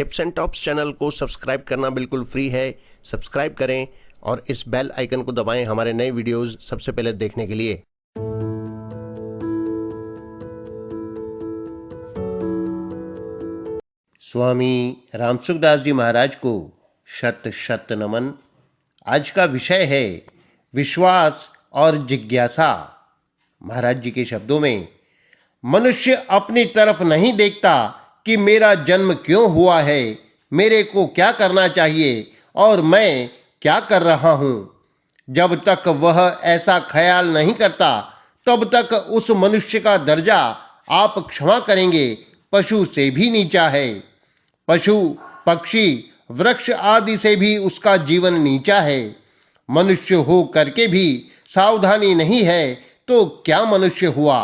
Tips and tops channel को subscribe करना बिल्कुल फ्री है। सब्सक्राइब करें और इस बेल आइकन को दबाएं हमारे नए वीडियोस सबसे पहले देखने के लिए। स्वामी रामसुखदास जी महाराज को शत शत नमन। आज का विषय है विश्वास और जिज्ञासा। महाराज जी के शब्दों में, मनुष्य अपनी तरफ नहीं देखता कि मेरा जन्म क्यों हुआ है, मेरे को क्या करना चाहिए और मैं क्या कर रहा हूँ। जब तक वह ऐसा ख्याल नहीं करता तब तक उस मनुष्य का दर्जा, आप क्षमा करेंगे, पशु से भी नीचा है। पशु, पक्षी, वृक्ष आदि से भी उसका जीवन नीचा है। मनुष्य हो करके भी सावधानी नहीं है तो क्या मनुष्य हुआ।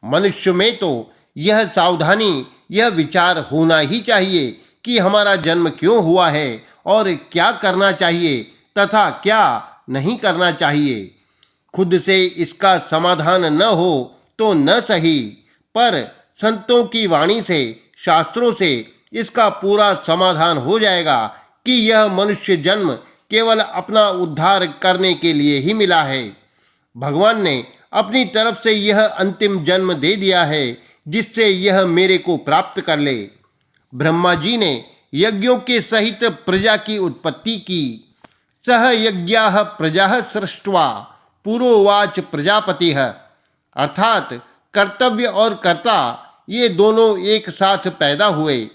मनुष्य में तो यह सावधानी, यह विचार होना ही चाहिए कि हमारा जन्म क्यों हुआ है और क्या करना चाहिए तथा क्या नहीं करना चाहिए। खुद से इसका समाधान न हो तो न सही, पर संतों की वाणी से, शास्त्रों से इसका पूरा समाधान हो जाएगा कि यह मनुष्य जन्म केवल अपना उद्धार करने के लिए ही मिला है। भगवान ने अपनी तरफ से यह अंतिम जन्म दे दिया है जिससे यह मेरे को प्राप्त कर ले। ब्रह्मा जी ने यज्ञों के सहित प्रजा की उत्पत्ति की। सह यज्ञाः प्रजाः सृष्ट्वा पुरोवाच प्रजापतिः, अर्थात कर्तव्य और कर्ता ये दोनों एक साथ पैदा हुए।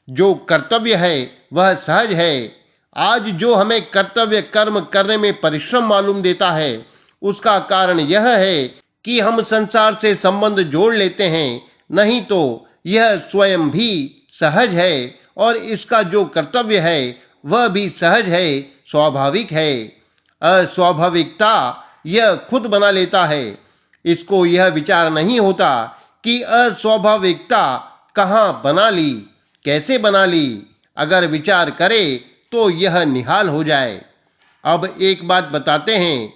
जो कर्तव्य है वह सहज है। आज जो हमें कर्तव्य कर्म करने में परिश्रम मालूम देता है उसका कारण यह है कि हम संसार से संबंध जोड़ लेते हैं, नहीं तो यह स्वयं भी सहज है और इसका जो कर्तव्य है वह भी सहज है, स्वाभाविक है। अस्वाभाविकता यह खुद बना लेता है। इसको यह विचार नहीं होता कि अस्वाभाविकता कहाँ बना ली, कैसे बना ली। अगर विचार करे तो यह निहाल हो जाए। अब एक बात बताते हैं,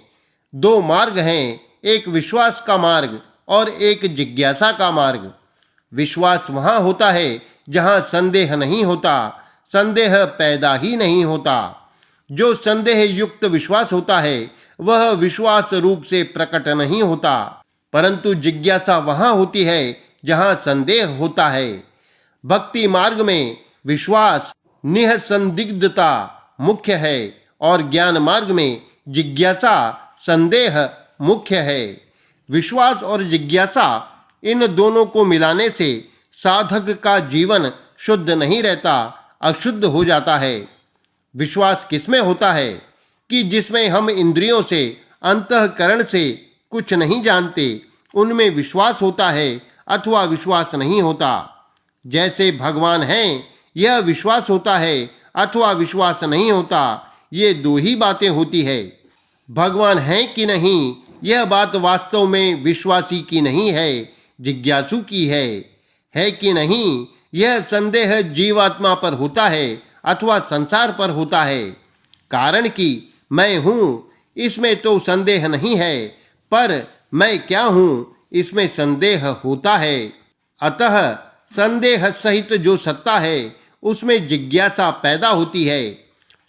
दो मार्ग हैं, एक विश्वास का मार्ग और एक जिज्ञासा का मार्ग। विश्वास वहाँ होता है जहाँ संदेह नहीं होता, संदेह पैदा ही नहीं होता। जो संदेह युक्त विश्वास होता है वह विश्वास रूप से प्रकट नहीं होता, परंतु जिज्ञासा वहाँ होती है जहाँ संदेह होता है। भक्ति मार्ग में विश्वास, निःसंदिग्धता मुख्य है और ज्ञान मार्ग में जिज्ञासा, संदेह मुख्य है। विश्वास और जिज्ञासा इन दोनों को मिलाने से साधक का जीवन शुद्ध नहीं रहता, अशुद्ध हो जाता है। विश्वास किसमें होता है कि जिसमें हम इंद्रियों से, अंतःकरण से कुछ नहीं जानते, उनमें विश्वास होता है अथवा विश्वास नहीं होता। जैसे भगवान हैं यह विश्वास होता है अथवा विश्वास नहीं होता, ये दो ही बातें होती है। भगवान हैं कि नहीं यह बात वास्तव में विश्वासी की नहीं है, जिज्ञासु की है कि नहीं यह संदेह जीवात्मा पर होता है अथवा संसार पर होता है। कारण कि मैं हूँ इसमें तो संदेह नहीं है, पर मैं क्या हूँ इसमें संदेह होता है। अतः संदेह सहित जो सत्ता है उसमें जिज्ञासा पैदा होती है।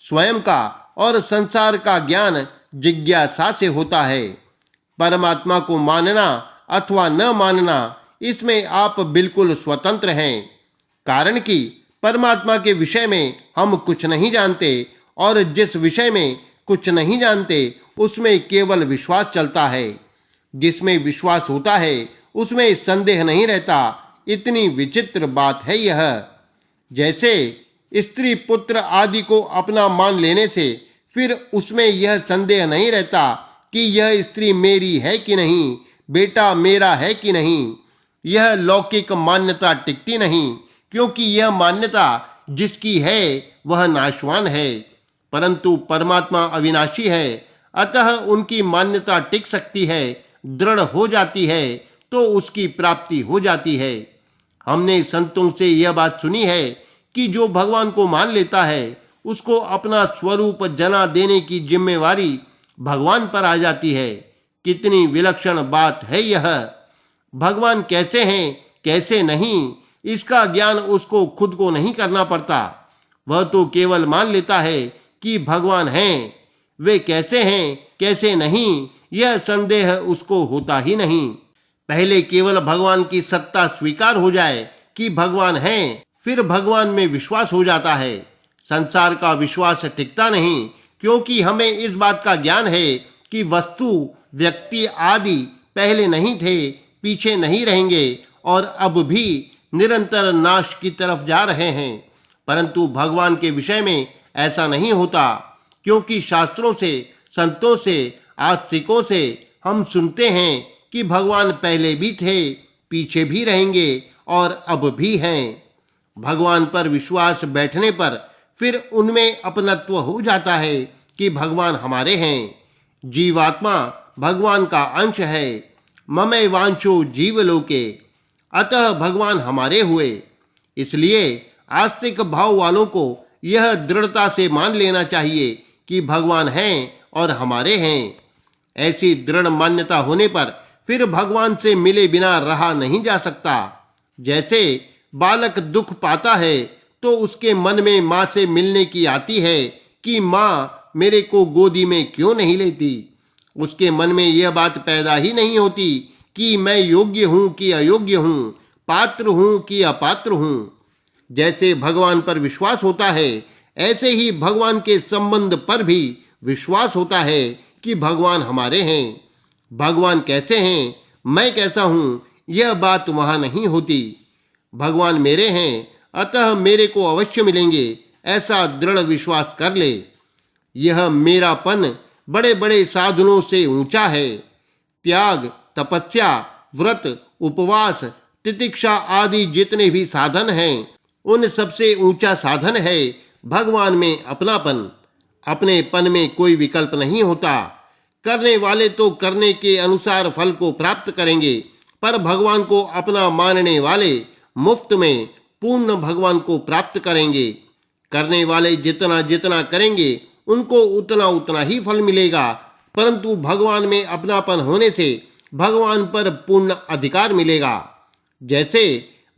स्वयं का और संसार का ज्ञान जिज्ञासा से होता है। परमात्मा को मानना अथवा न मानना, इसमें आप बिल्कुल स्वतंत्र हैं। कारण कि परमात्मा के विषय में हम कुछ नहीं जानते और जिस विषय में कुछ नहीं जानते उसमें केवल विश्वास चलता है। जिसमें विश्वास होता है उसमें संदेह नहीं रहता। इतनी विचित्र बात है यह। जैसे स्त्री पुत्र आदि को अपना मान लेने से फिर उसमें यह संदेह नहीं रहता कि यह स्त्री मेरी है कि नहीं, बेटा मेरा है कि नहीं। यह लौकिक मान्यता टिकती नहीं, क्योंकि यह मान्यता जिसकी है वह नाशवान है, परंतु परमात्मा अविनाशी है। अतः उनकी मान्यता टिक सकती है, दृढ़ हो जाती है तो उसकी प्राप्ति हो जाती है। हमने संतों से यह बात सुनी है कि जो भगवान को मान लेता है उसको अपना स्वरूप जना देने की जिम्मेवारी भगवान पर आ जाती है। कितनी विलक्षण बात है यह। भगवान कैसे हैं कैसे नहीं, इसका ज्ञान उसको खुद को नहीं करना पड़ता। वह तो केवल मान लेता है कि भगवान हैं। वे कैसे हैं कैसे नहीं, यह संदेह उसको होता ही नहीं। पहले केवल भगवान की सत्ता स्वीकार हो जाए कि भगवान हैं, फिर भगवान में विश्वास हो जाता है। संसार का विश्वास टिकता नहीं, क्योंकि हमें इस बात का ज्ञान है कि वस्तु व्यक्ति आदि पहले नहीं थे, पीछे नहीं रहेंगे और अब भी निरंतर नाश की तरफ जा रहे हैं। परंतु भगवान के विषय में ऐसा नहीं होता, क्योंकि शास्त्रों से, संतों से, आस्तिकों से हम सुनते हैं कि भगवान पहले भी थे, पीछे भी रहेंगे और अब भी हैं। भगवान पर विश्वास बैठने पर फिर उनमें अपनत्व हो जाता है कि भगवान हमारे हैं। जीवात्मा भगवान का अंश है। ममे वांछो जीवलोके, अतः भगवान हमारे हुए। इसलिए आस्तिक भाव वालों को यह दृढ़ता से मान लेना चाहिए कि भगवान हैं और हमारे हैं। ऐसी दृढ़ मान्यता होने पर फिर भगवान से मिले बिना रहा नहीं जा सकता। जैसे बालक दुख पाता है तो उसके मन में माँ से मिलने की आती है कि माँ मेरे को गोदी में क्यों नहीं लेती। उसके मन में यह बात पैदा ही नहीं होती कि मैं योग्य हूँ कि अयोग्य हूँ, पात्र हूँ कि अपात्र हूँ। जैसे भगवान पर विश्वास होता है, ऐसे ही भगवान के संबंध पर भी विश्वास होता है कि भगवान हमारे हैं। भगवान कैसे हैं, मैं कैसा हूँ, यह बात वहाँ नहीं होती। भगवान मेरे हैं, अतः मेरे को अवश्य मिलेंगे, ऐसा दृढ़ विश्वास कर ले। यह मेरापन बड़े बड़े साधनों से ऊंचा है। त्याग, तपस्या, व्रत, उपवास, तितिक्षा आदि जितने भी साधन हैं, उन सबसे ऊंचा साधन है भगवान में अपनापन। अपनेपन में कोई विकल्प नहीं होता। करने वाले तो करने के अनुसार फल को प्राप्त करेंगे, पर भगवान को अपना मानने वाले मुफ्त में पूर्ण भगवान को प्राप्त करेंगे। करने वाले जितना जितना करेंगे उनको उतना उतना ही फल मिलेगा, परंतु भगवान में अपनापन होने से भगवान पर पूर्ण अधिकार मिलेगा। जैसे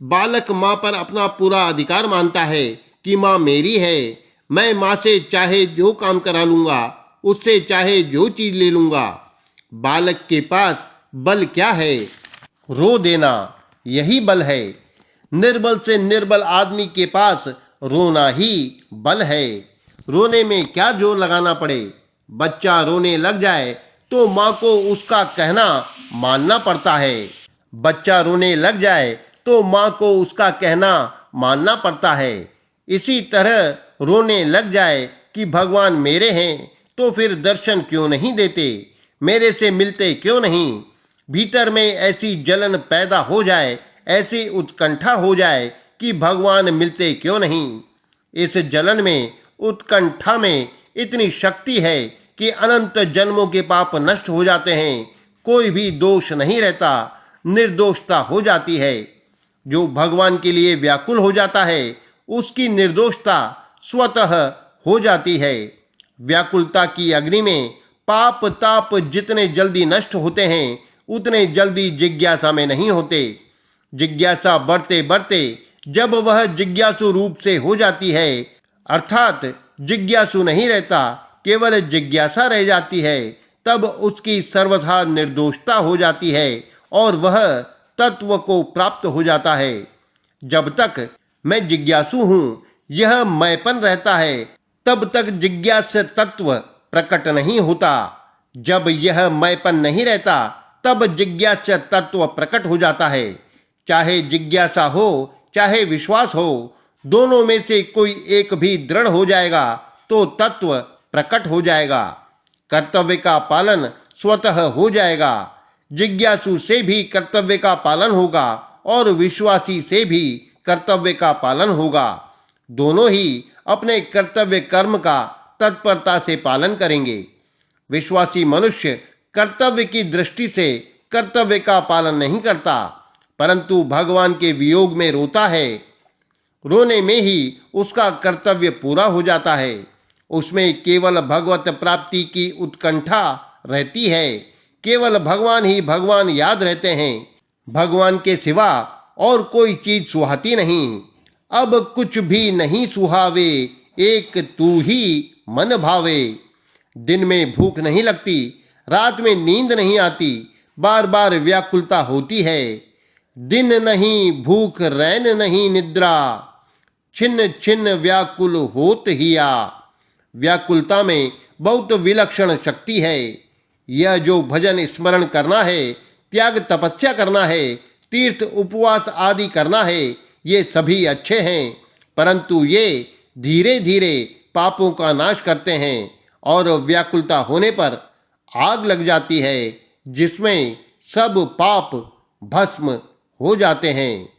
बालक माँ पर अपना पूरा अधिकार मानता है कि माँ मेरी है, मैं माँ से चाहे जो काम करा लूँगा, उससे चाहे जो चीज़ ले लूँगा। बालक के पास बल क्या है? रो देना, यही बल है। निर्बल से निर्बल आदमी के पास रोना ही बल है। रोने में क्या जोर लगाना पड़े। बच्चा रोने लग जाए तो माँ को उसका कहना मानना पड़ता है। बच्चा रोने लग जाए तो माँ को उसका कहना मानना पड़ता है। इसी तरह रोने लग जाए कि भगवान मेरे हैं तो फिर दर्शन क्यों नहीं देते, मेरे से मिलते क्यों नहीं। भीतर में ऐसी जलन पैदा हो जाए, ऐसी उत्कंठा हो जाए कि भगवान मिलते क्यों नहीं। इस जलन में, उत्कंठा में इतनी शक्ति है कि अनंत जन्मों के पाप नष्ट हो जाते हैं। कोई भी दोष नहीं रहता, निर्दोषता हो जाती है। जो भगवान के लिए व्याकुल हो जाता है उसकी निर्दोषता स्वतः हो जाती है। व्याकुलता की अग्नि में पाप ताप जितने जल्दी नष्ट होते हैं उतने जल्दी जिज्ञासा में नहीं होते। जिज्ञासा बढ़ते बढ़ते जब वह जिज्ञासु रूप से हो जाती है, अर्थात जिज्ञासु नहीं रहता, केवल जिज्ञासा रह जाती है, तब उसकी सर्वथा निर्दोषता हो जाती है और वह तत्व को प्राप्त हो जाता है। जब तक मैं जिज्ञासु हूँ यह मैंपन रहता है, तब तक जिज्ञास तत्व प्रकट नहीं होता। जब यह मैंपन नहीं रहता तब जिज्ञास तत्व प्रकट हो जाता है। चाहे जिज्ञासा हो चाहे विश्वास हो, दोनों में से कोई एक भी दृढ़ हो जाएगा तो तत्व प्रकट हो जाएगा। कर्तव्य का पालन स्वतः हो जाएगा। जिज्ञासु से भी कर्तव्य का पालन होगा और विश्वासी से भी कर्तव्य का पालन होगा। दोनों ही अपने कर्तव्य कर्म का तत्परता से पालन करेंगे। विश्वासी मनुष्य कर्तव्य की दृष्टि से कर्तव्य का पालन नहीं करता, परंतु भगवान के वियोग में रोता है। रोने में ही उसका कर्तव्य पूरा हो जाता है। उसमें केवल भगवत प्राप्ति की उत्कंठा रहती है। केवल भगवान ही भगवान याद रहते हैं। भगवान के सिवा और कोई चीज सुहाती नहीं। अब कुछ भी नहीं सुहावे, एक तू ही मन भावे। दिन में भूख नहीं लगती, रात में नींद नहीं आती, बार बार व्याकुलता होती है। दिन नहीं भूख रैन नहीं निद्रा, छिन्न छिन्न व्याकुल होत हिया। व्याकुलता में बहुत विलक्षण शक्ति है। यह जो भजन स्मरण करना है, त्याग तपस्या करना है, तीर्थ उपवास आदि करना है, ये सभी अच्छे हैं, परंतु ये धीरे धीरे पापों का नाश करते हैं और व्याकुलता होने पर आग लग जाती है, जिसमें सब पाप भस्म हो जाते हैं।